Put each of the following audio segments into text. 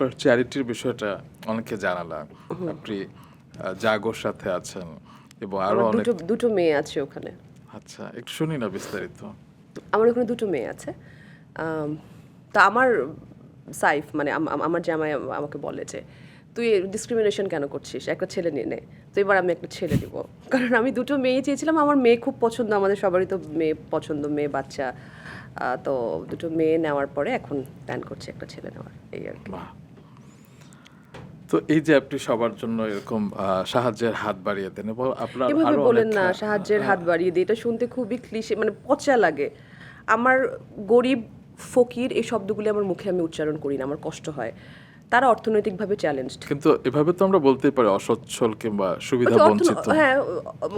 আপনার চ্যারিটির বিষয়টা অনেকে জানালাম, আপনি জাগোর সাথে আছেন এবং আরো আমার অনেক। দুটো মেয়ে আছে ওখানে। আচ্ছা, একটু শুনি না বিস্তারিত। আমার ওখানে দুটো মেয়ে আছে। তা আমার সাইফ মানে আমার জামাই আমাকে বলে যে তুই ডিসক্রিমিনেশন কেন করছিস, একটা ছেলে নিয়ে নে। তো এবার আমি একটা ছেলে দিব, কারণ আমি দুটো মেয়ে চেয়েছিলাম। আমার মেয়ে খুব পছন্দ, আমাদের সবারই তো মেয়ে পছন্দ, মেয়ে বাচ্চা। তো দুটো মেয়ে নেওয়ার পরে এখন প্ল্যান করছি একটা ছেলে নেওয়ার, এই আর কি। বাহ। তো এই যে আপনি সবার জন্য এরকম সাহায্যের হাত বাড়িয়ে দেন এবং আপনার এভাবে আরো বলেন অনেক না, সাহায্যের হাত বাড়িয়ে দিই, এটা শুনতে খুবই ক্লিশে, মানে পচা লাগে। আমার গরিব, ফকির এই শব্দগুলি আমার মুখে আমি উচ্চারণ করি না, আমার কষ্ট হয়। তারা অর্থনৈতিকভাবে চ্যালেঞ্জড। কিন্তু এভাবে তো আমরা বলতেই পারি অসচ্ছল কিংবা সুবিধা বঞ্চিত। হ্যাঁ,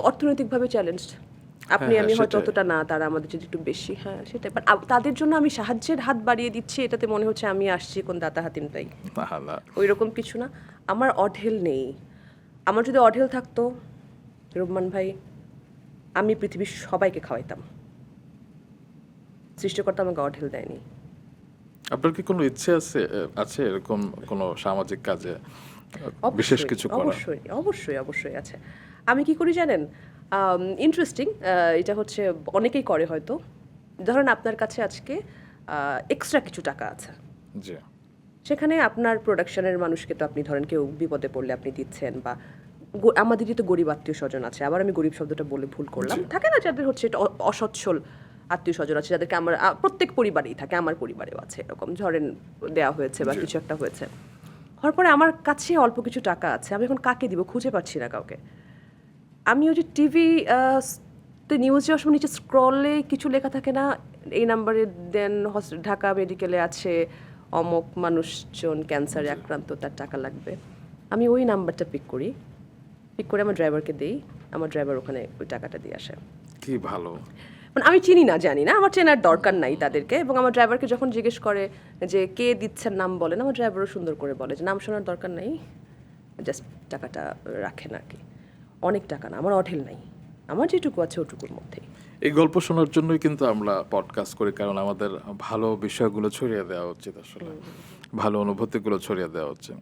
অর্থনৈতিকভাবে চ্যালেঞ্জড। আপনি হ্যাঁ, আমি হয়তো সেটাই। অতটা না, তারা আমাদের যদি একটু বেশি। হ্যাঁ সেটাই, বাট তাদের জন্য আমি সাহায্যের হাত বাড়িয়ে দিচ্ছি, এটাতে মনে হচ্ছে আমি আসছি কোন দাতা হাতিমটাই, না না, ওই রকম কিছু না। আমার অঢেল নেই। আমার যদি অঢেল থাকতো রহমান ভাই, আমি পৃথিবীর সবাইকে খাওয়াইতাম। সৃষ্টিকর্তা আমাকে অঢেল দেয়নি। আপনার কি কোনো ইচ্ছে আছে এরকম কোনো সামাজিক কাজে বিশেষ অবশ্যই কিছু করার? অবশ্যই অবশ্যই অবশ্যই আছে। আমি কি করি জানেন? ইন্টারেস্টিং, এটা হচ্ছে অনেকেই করে হয়তো। ধরেন আপনার কাছে আজকে এক্সট্রা কিছু টাকা আছে, জি, সেখানে আপনার প্রোডাকশনের মানুষকে তো আপনি ধরেন কেউ বিপদে পড়লে আপনি দিচ্ছেন, বা আমাদেরই তো গরিব আত্মীয় স্বজন আছে। আবার আমি গরিব শব্দটা বলে ভুল করলাম, থাকে না যাদের হচ্ছে এটা অসচ্ছল আত্মীয় স্বজন আছে, যাদেরকে আমার প্রত্যেক পরিবারেই থাকে, আমার পরিবারেও আছে এরকম। ধরেন দেওয়া হয়েছে বা কিছু একটা হয়েছে, হওয়ার পরে আমার কাছে অল্প কিছু টাকা আছে, আমি এখন কাকে দিব খুঁজে পাচ্ছি না কাউকে। আমি ওই যে টিভি নিউজ যাওয়ার সময় নিচে স্ক্রলে কিছু লেখা থাকে না, এই নাম্বারে দেন, ঢাকা মেডিকেলে আছে অমুক মানুষজন ক্যান্সারে আক্রান্ত, তার টাকা লাগবে। আমি ওই নাম্বারটা পিক করে আমার ড্রাইভারকে দিই, আমার ড্রাইভার ওখানে ওই টাকাটা দিয়ে আসে। কি ভালো। মানে আমি চিনি না, জানি না, আমার চেনার দরকার নাই তাদেরকে। এবং আমার ড্রাইভারকে যখন জিজ্ঞেস করে যে কে দিচ্ছেন নাম বলেন, আমার ড্রাইভারও সুন্দর করে বলে যে নাম শোনার দরকার নাই, জাস্ট টাকাটা রাখেন আর কি। অনেক টাকা না, আমার অঢেল নাই, আমার যেটুকু আছে ওটুকুর মধ্যেই। এই গল্প শোনার জন্যই কিন্তু আমরা পডকাস্ট করি, কারণ আমাদের ভালো বিষয়গুলো ছড়িয়ে দেওয়া উচিত, আসলে ভালো অনুভূতিগুলো ছড়িয়ে দেওয়া উচিত।